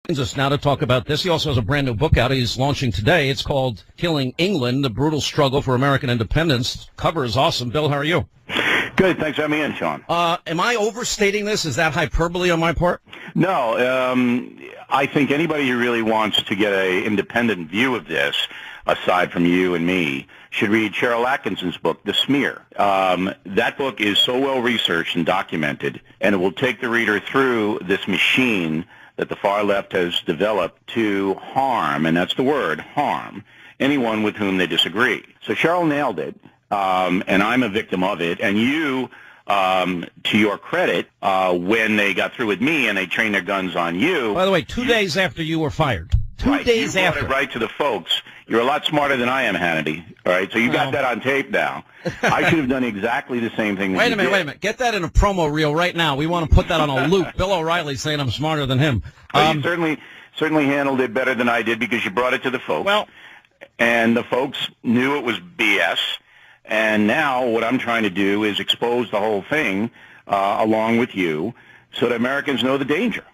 joins us now to talk about this. He also has a brand new book out he's launching today. It's called Killing England, The Brutal Struggle for American Independence. Cover is awesome. Bill, how are you? Good. Thanks for having me in, Sean. Am I overstating this? Is that hyperbole on my part? No. I think anybody who really wants to get an independent view of this, aside from you and me, should read Cheryl Atkinson's book, The Smear. That book is so well researched and documented, and it will take the reader through this machine that the far left has developed to harm, and that's the word, harm, anyone with whom they disagree. So Cheryl nailed it, and I'm a victim of it, and you, to your credit, when they got through with me and they trained their guns on you. By the way, 2 days after you were fired. Two days you after. Brought it right to the folks. You're a lot smarter than I am, Hannity. All right, so you got that on tape now. I should have done exactly the same thing. Wait a minute. Get that in a promo reel right now. We want to put that on a loop. Bill O'Reilly saying I'm smarter than him. You certainly handled it better than I did because you brought it to the folks. Well, and the folks knew it was BS. And now what I'm trying to do is expose the whole thing along with you so that Americans know the danger.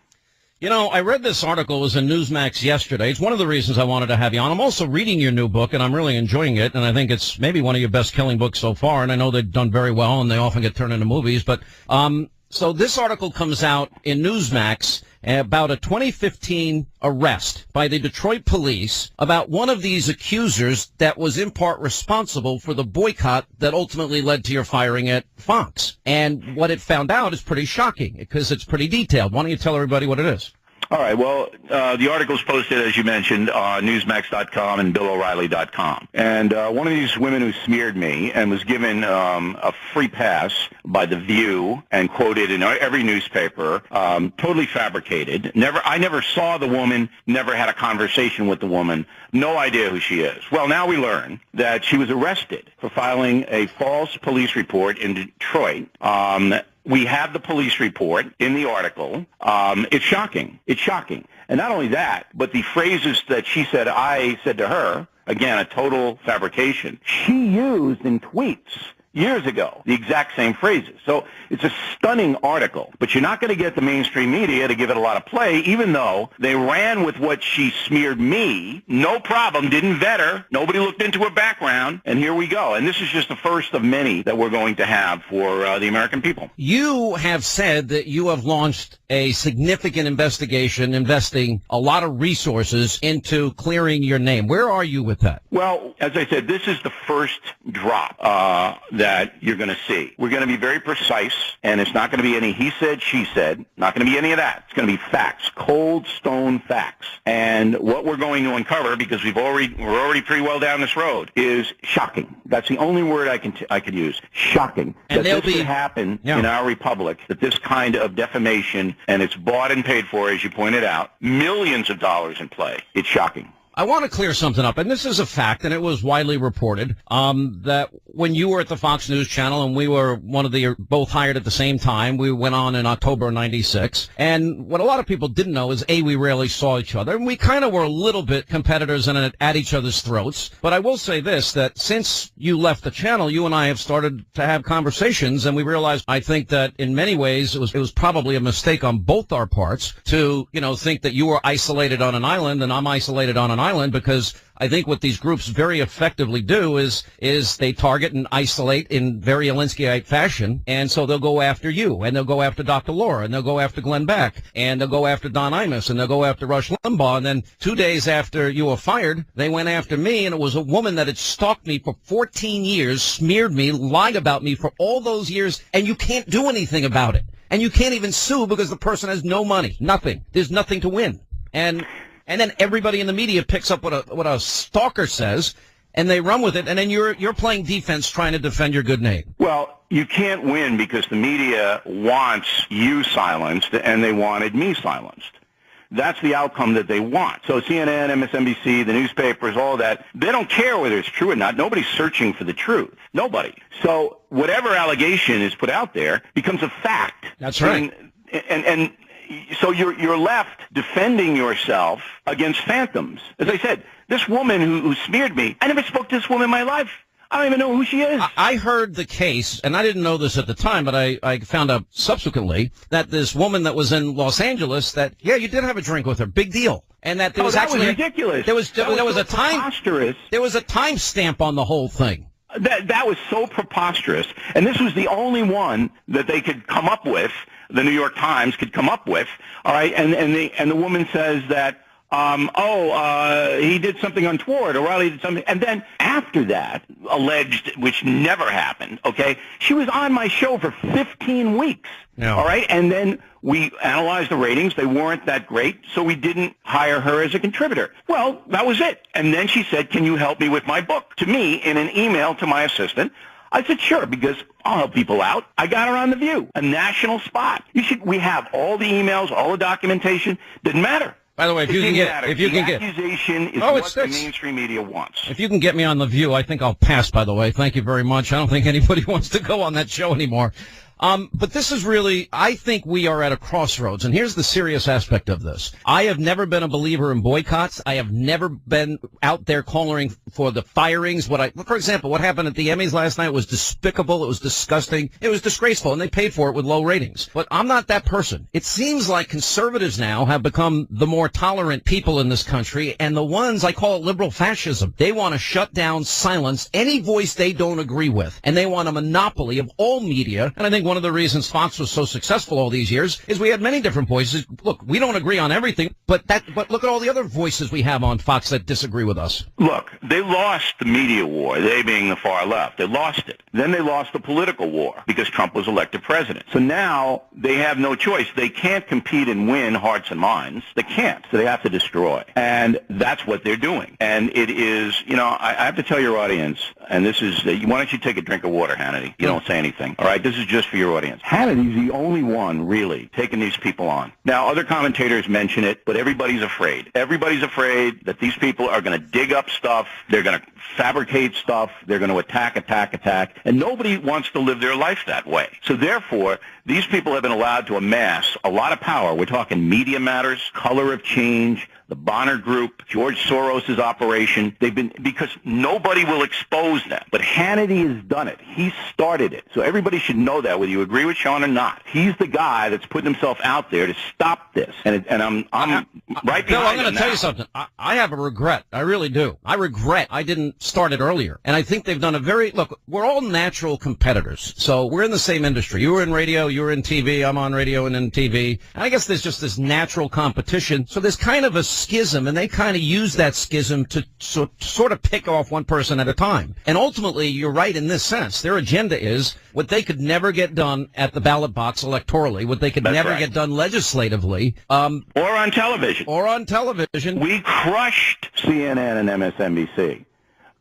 You know, I read this article. It was in Newsmax yesterday. It's one of the reasons I wanted to have you on. I'm also reading your new book, and I'm really enjoying it, and I think it's maybe one of your best killing books so far, and I know they've done very well, and they often get turned into movies. But so this article comes out in Newsmax about a 2015 arrest by the Detroit police about one of these accusers that was in part responsible for the boycott that ultimately led to your firing at Fox. And what it found out is pretty shocking because it's pretty detailed. Why don't you tell everybody what it is? All right. Well, the article's posted, as you mentioned, on Newsmax.com and BillO'Reilly.com. And one of these women who smeared me and was given a free pass by The View and quoted in every newspaper, totally fabricated. I never saw the woman, never had a conversation with the woman, no idea who she is. Well, now we learn that she was arrested for filing a false police report in Detroit. We have the police report in the article. It's shocking. It's shocking. And not only that, but the phrases that she said I said to her, again, a total fabrication, she used in tweets years ago, the exact same phrases. So it's a stunning article, but you're not going to get the mainstream media to give it a lot of play, even though they ran with what she smeared me. No problem. Didn't vet her. Nobody looked into her background. And here we go. And this is just the first of many that we're going to have for the American people. You have said that you have launched a significant investigation, investing a lot of resources into clearing your name. Where are you with that? Well, as I said, this is the first drop that you're going to see. We're going to be very precise, and it's not going to be any he said, she said. Not going to be any of that. It's going to be facts, cold stone facts. And what we're going to uncover, because we're already pretty well down this road, is shocking. That's the only word I could use. Shocking. And that this could happen in our republic. That this kind of defamation, and it's bought and paid for, as you pointed out, millions of dollars in play. It's shocking. I want to clear something up, and this is a fact, and it was widely reported, that when you were at the Fox News Channel and we were both hired at the same time, we went on in October of 96, and what a lot of people didn't know is, A, we rarely saw each other, and we kind of were a little bit competitors and at each other's throats. But I will say this, that since you left the channel, you and I have started to have conversations, and we realized, I think that in many ways, it was probably a mistake on both our parts to, think that you were isolated on an island and I'm isolated on an island, because I think what these groups very effectively do is they target and isolate in very Alinskyite fashion, and so they'll go after you, and they'll go after Dr. Laura, and they'll go after Glenn Beck, and they'll go after Don Imus, and they'll go after Rush Limbaugh, and then 2 days after you were fired, they went after me, and it was a woman that had stalked me for 14 years, smeared me, lied about me for all those years, and you can't do anything about it. And you can't even sue because the person has no money, nothing. There's nothing to win. And then everybody in the media picks up what a stalker says, and they run with it, and then you're playing defense trying to defend your good name. Well, you can't win because the media wants you silenced, and they wanted me silenced. That's the outcome that they want. So CNN, MSNBC, the newspapers, all that, they don't care whether it's true or not. Nobody's searching for the truth. Nobody. So whatever allegation is put out there becomes a fact. That's right. And so you're left defending yourself against phantoms. As I said, this woman who smeared me, I never spoke to this woman in my life. I don't even know who she is. I heard the case, and I didn't know this at the time, but I found out subsequently that this woman that was in Los Angeles, that, yeah, you did have a drink with her. Big deal. And that there was that actually was ridiculous. There was a time preposterous. There was a time stamp on the whole thing. That was so preposterous, and this was the only one that they could come up with. The New York Times could come up with. All right, and the woman says that he did something untoward. O'Reilly did something, and then after that, alleged, which never happened. Okay, she was on my show for 15 weeks. Yeah. All right, and then we analyzed the ratings. They weren't that great, so we didn't hire her as a contributor. Well, that was it. And then she said, "Can you help me with my book?" To me, in an email to my assistant. I said, sure, because I'll help people out. I got her on The View, a national spot. We have all the emails, all the documentation. Didn't matter. By the way, The accusation is what the mainstream media wants. If you can get me on The View, I think I'll pass, by the way. Thank you very much. I don't think anybody wants to go on that show anymore. But this is really, I think we are at a crossroads, and here's the serious aspect of this. I have never been a believer in boycotts. I have never been out there calling for the firings. For example, what happened at the Emmys last night was despicable. It was disgusting. It was disgraceful, and they paid for it with low ratings. But I'm not that person. It seems like conservatives now have become the more tolerant people in this country, and the ones, I call it liberal fascism. They want to shut down, silence any voice they don't agree with, and they want a monopoly of all media. And I think one of the reasons Fox was so successful all these years is we had many different voices. Look, we don't agree on everything, but look at all the other voices we have on Fox that disagree with us. Look, they lost the media war, they being the far left. They lost it. Then they lost the political war because Trump was elected president. So now they have no choice. They can't compete and win hearts and minds. They can't. So they have to destroy. And that's what they're doing. And it is, I have to tell your audience, and this is, why don't you take a drink of water, Hannity? You don't say anything. All right, this is just for your audience. Hannity's the only one really taking these people on. Now, other commentators mention it, but everybody's afraid. Everybody's afraid that these people are going to dig up stuff. They're going to fabricate stuff. They're going to attack. And nobody wants to live their life that way. So therefore, these people have been allowed to amass a lot of power. We're talking Media Matters, Color of Change, the Bonner Group, George Soros' operation. Because nobody will expose them. But Hannity has done it. He started it. So everybody should know that, whether you agree with Sean or not. He's the guy that's putting himself out there to stop this. And I'm right behind Bill, I'm going him to tell you something. I have a regret. I really do. I regret I didn't start it earlier. And I think they've done look, we're all natural competitors. So we're in the same industry. You were in radio, you were in TV, I'm on radio and in TV. And I guess there's just this natural competition. So there's kind of a schism, and they kind of use that schism to sort of pick off one person at a time. And ultimately, you're right in this sense. Their agenda is what they could never get done at the ballot box electorally, what they could never get done legislatively. Or on television. We crushed CNN and MSNBC.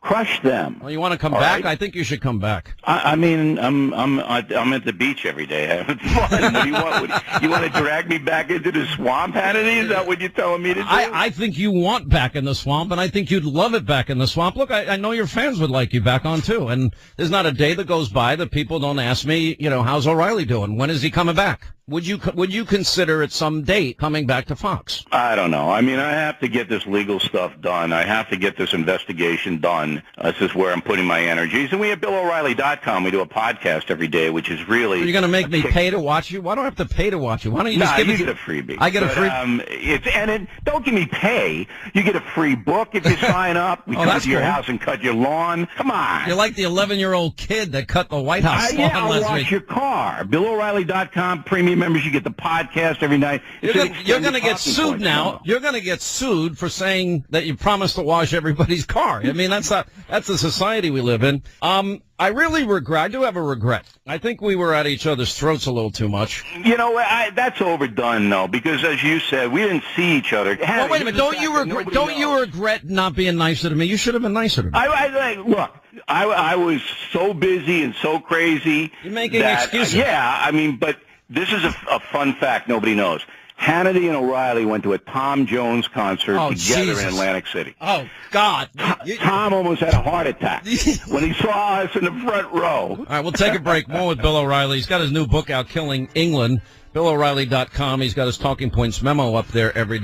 Crush them. Well, you want to come back? Right? I think you should come back. I mean, I'm at the beach every day having fun. What do you want? You want to drag me back into the swamp, Hannity? Is that what you're telling me to do? I think you want back in the swamp, and I think you'd love it back in the swamp. Look, I know your fans would like you back on, too. And there's not a day that goes by that people don't ask me, how's O'Reilly doing? When is he coming back? Would you consider at some date coming back to Fox? I don't know. I mean, I have to get this legal stuff done. I have to get this investigation done. This is where I'm putting my energies. And we have BillO'Reilly.com. We do a podcast every day, which is really... You're going to make me pay to watch you? Why do I have to pay to watch you? Why don't you just give me... you get a freebie. I get a freebie? Don't give me pay. You get a free book if you sign up. We come to your house and cut your lawn. Come on. You're like the 11-year-old kid that cut the White House lawn I'll last wash week. your car. BillO'Reilly.com, premium members, you get the podcast every night. You're going to get sued now. You're going to get sued for saying that you promised to wash everybody's car. I mean, that's the society we live in. I really regret. I do have a regret. I think we were at each other's throats a little too much. That's overdone, though, because as you said, we didn't see each other. Well, wait a minute. Don't you regret not being nicer to me? You should have been nicer to me. Look, I was so busy and so crazy. You're making excuses. But this is a fun fact nobody knows. Hannity and O'Reilly went to a Tom Jones concert together in Atlantic City. Oh, God. Tom almost had a heart attack when he saw us in the front row. All right, we'll take a break. More with Bill O'Reilly. He's got his new book out, Killing England. BillO'Reilly.com. He's got his talking points memo up there every day.